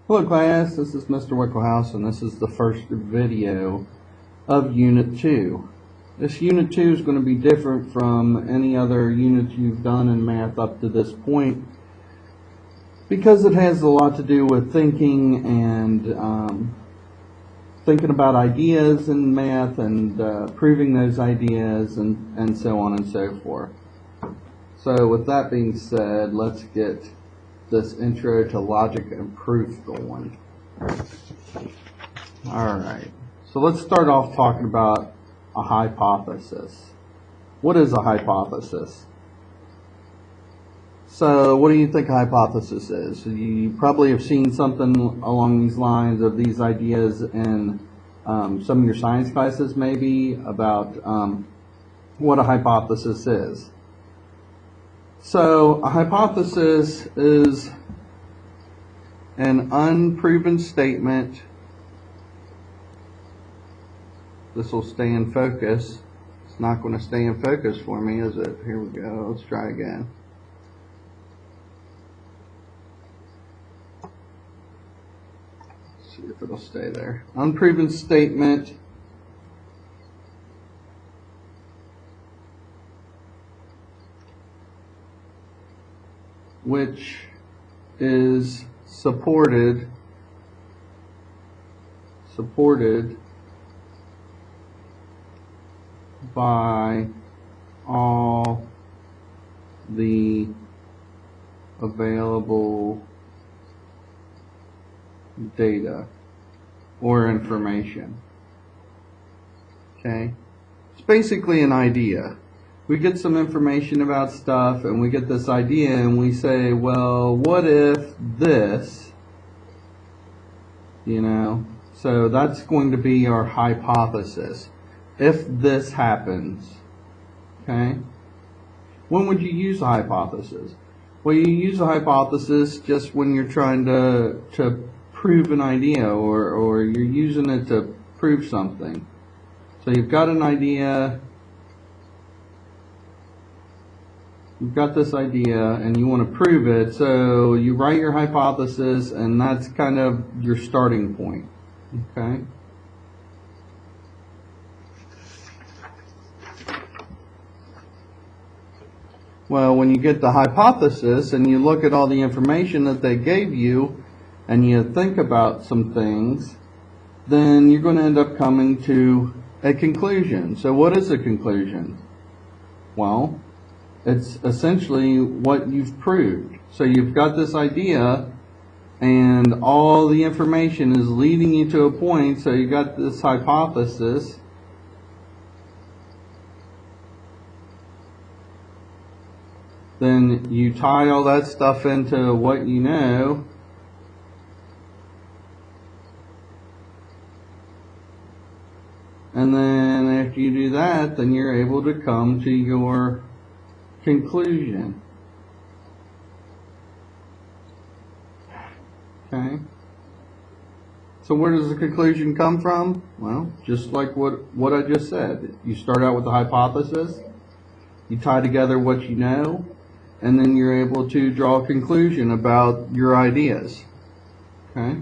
Hello class, this is Mr. Wicklehouse and this is the first video of Unit 2. This Unit 2 is going to be different from any other unit you've done in math up to this point because it has a lot to do with thinking and thinking about ideas in math and proving those ideas and so on and so forth. So with that being said, let's get this intro to logic and proof going. Alright, so let's start off talking about a hypothesis. What is a hypothesis? So what do you think a hypothesis is? You probably have seen something along these lines of these ideas in some of your science classes maybe about what a hypothesis is. So a hypothesis is an unproven statement. This will stay in focus. It's not going to stay in focus for me, is it? Here we go. Let's try again. Let's see if it'll stay there. Unproven statement which is supported by all the available data or information. Okay? It's basically an idea. We get some information about stuff and we get this idea and we say, well, what if this, so that's going to be our hypothesis. If this happens, okay? When would you use a hypothesis? Well, you use a hypothesis just when you're trying to prove an idea or you're using it to prove something. So you've got an idea. You've got this idea and you want to prove it, so you write your hypothesis and that's kind of your starting point. Okay? Well, when you get the hypothesis and you look at all the information that they gave you and you think about some things, then you're going to end up coming to a conclusion. So what is a conclusion? Well, it's essentially what you've proved. So you've got this idea and all the information is leading you to a point, so you got this hypothesis. Then you tie all that stuff into what you know. And then after you do that, then you're able to come to your conclusion. Okay. So where does the conclusion come from? Well, just like what I just said. You start out with the hypothesis, you tie together what you know, and then you're able to draw a conclusion about your ideas. Okay?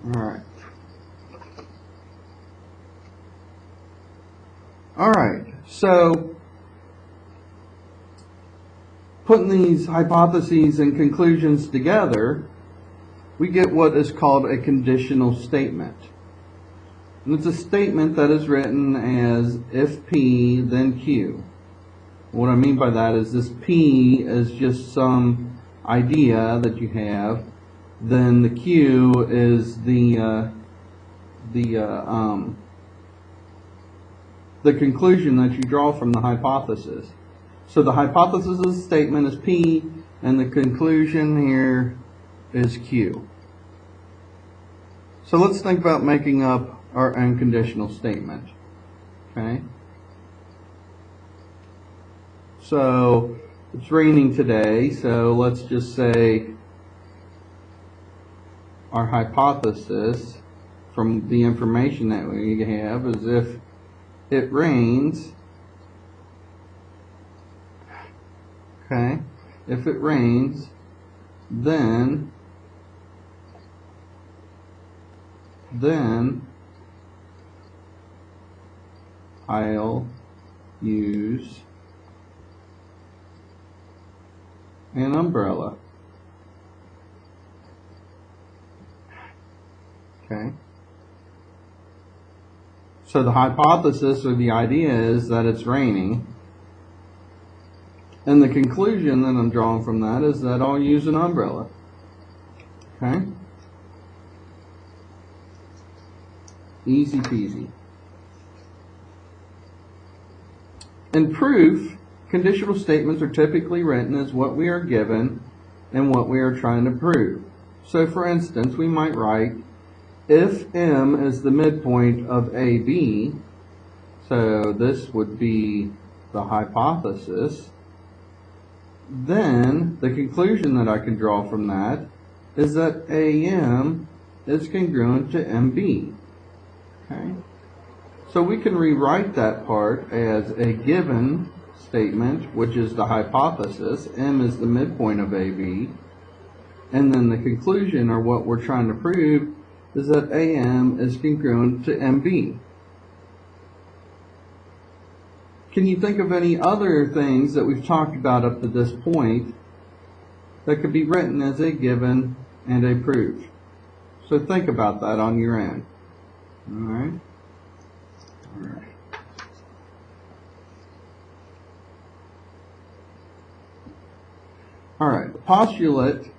Alright. Alright, so putting these hypotheses and conclusions together, we get what is called a conditional statement. And it's a statement that is written as if P, then Q. What I mean by that is this P is just some idea that you have, then the Q is the conclusion that you draw from the hypothesis. So the hypothesis statement is P, and the conclusion here is Q. So let's think about making up our unconditional statement. Okay? So it's raining today, so let's just say our hypothesis from the information that we have is if it rains, okay, if it rains, then then I'll use an umbrella. Okay. So the hypothesis or the idea is that it's raining. And the conclusion that I'm drawing from that is that I'll use an umbrella. Okay? Easy peasy. In proof, conditional statements are typically written as what we are given and what we are trying to prove. So for instance, we might write, if M is the midpoint of AB, so this would be the hypothesis, then the conclusion that I can draw from that is that AM is congruent to MB. Okay? So we can rewrite that part as a given statement, which is the hypothesis, M is the midpoint of AB, and then the conclusion, or what we're trying to prove, is that AM is congruent to MB. Can you think of any other things that we've talked about up to this point that could be written as a given and a proof? So think about that on your own. All right? All right. All right. The postulate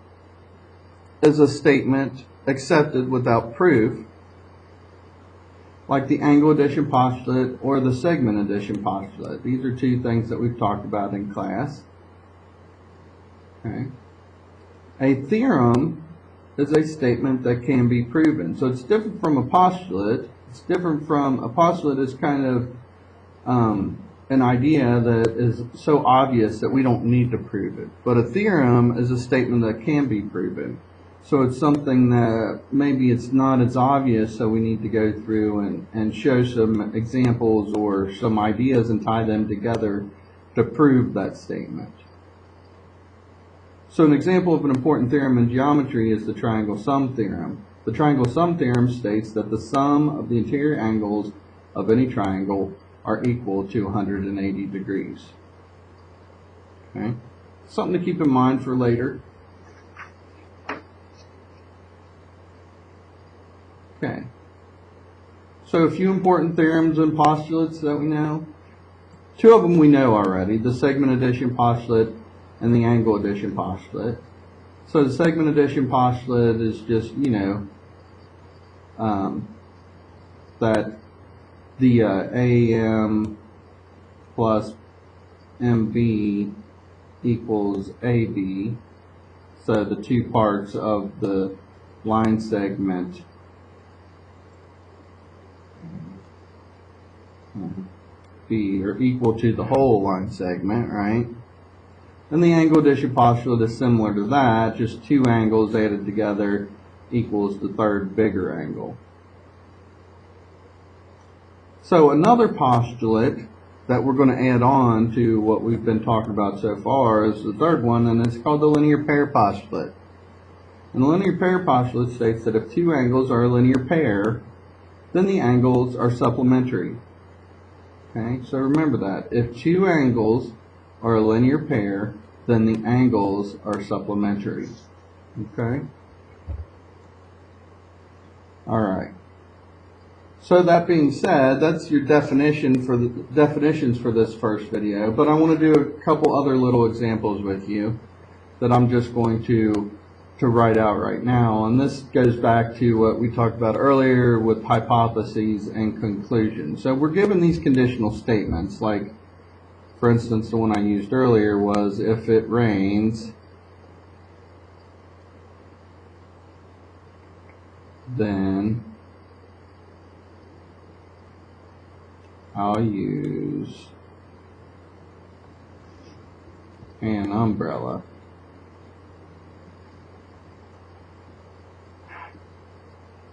is a statement accepted without proof, like the angle addition postulate or the segment addition postulate. These are two things that we've talked about in class. Okay. A theorem is a statement that can be proven. So it's different from a postulate. It's different from a postulate is kind of an idea that is so obvious that we don't need to prove it. But a theorem is a statement that can be proven. So it's something that maybe it's not as obvious, so we need to go through and show some examples or some ideas and tie them together to prove that statement. So an example of an important theorem in geometry is the triangle sum theorem. The triangle sum theorem states that the sum of the interior angles of any triangle are equal to 180 degrees. Okay? Something to keep in mind for later. Okay. So a few important theorems and postulates that we know. Two of them we know already, the segment addition postulate and the angle addition postulate. So the segment addition postulate is just, that the AM plus MB equals AB. So the two parts of the line segment B are equal to the whole line segment, right? And the angle addition postulate is similar to that, just two angles added together equals the third bigger angle. So another postulate that we're going to add on to what we've been talking about so far is the third one, and it's called the linear pair postulate. And the linear pair postulate states that if two angles are a linear pair, then the angles are supplementary. Okay, so remember that. If two angles are a linear pair, then the angles are supplementary. Okay? Alright. So that being said, that's your definitions for this first video, but I want to do a couple other little examples with you that I'm just going to write out right now. And this goes back to what we talked about earlier with hypotheses and conclusions. So we're given these conditional statements, like, for instance, the one I used earlier was, if it rains, then I'll use an umbrella.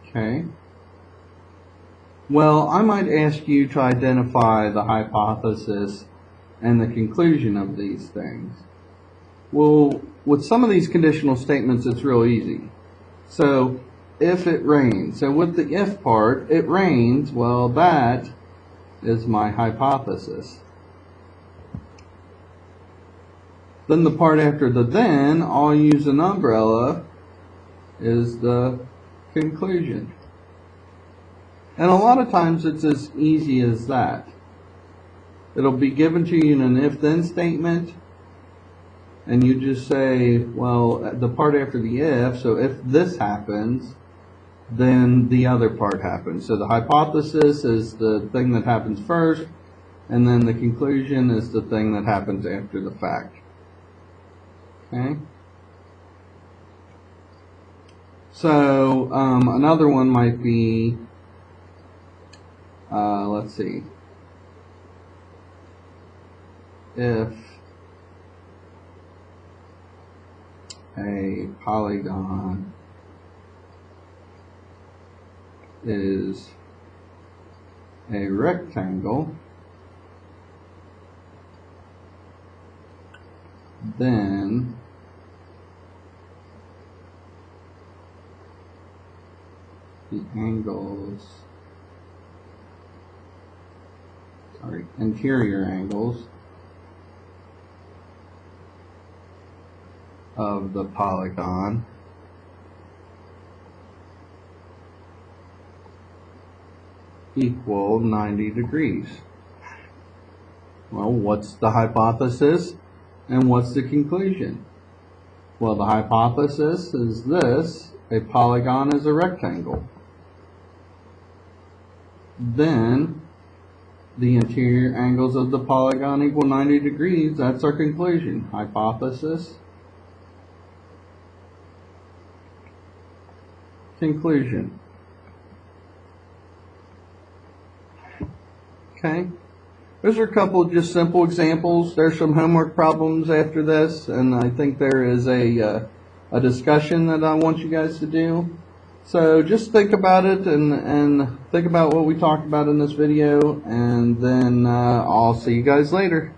Okay. Well, I might ask you to identify the hypothesis and the conclusion of these things. Well, with some of these conditional statements, it's real easy. So if it rains. So with the if part, it rains, well, that is my hypothesis. Then the part after the then, I'll use an umbrella, is the conclusion. And a lot of times it's as easy as that. It'll be given to you in an if-then statement, and you just say, well, the part after the if, so if this happens, then the other part happens. So the hypothesis is the thing that happens first, and then the conclusion is the thing that happens after the fact. Okay? So another one might be, let's see, if a polygon is a rectangle, then the interior angles of the polygon equal 90 degrees. Well, what's the hypothesis and what's the conclusion? Well, the hypothesis is this: a polygon is a rectangle. Then the interior angles of the polygon equal 90 degrees. That's our conclusion. Hypothesis, conclusion. Okay. Those are a couple of just simple examples. There's some homework problems after this, and I think there is a discussion that I want you guys to do. So just think about it and think about what we talked about in this video, and then I'll see you guys later.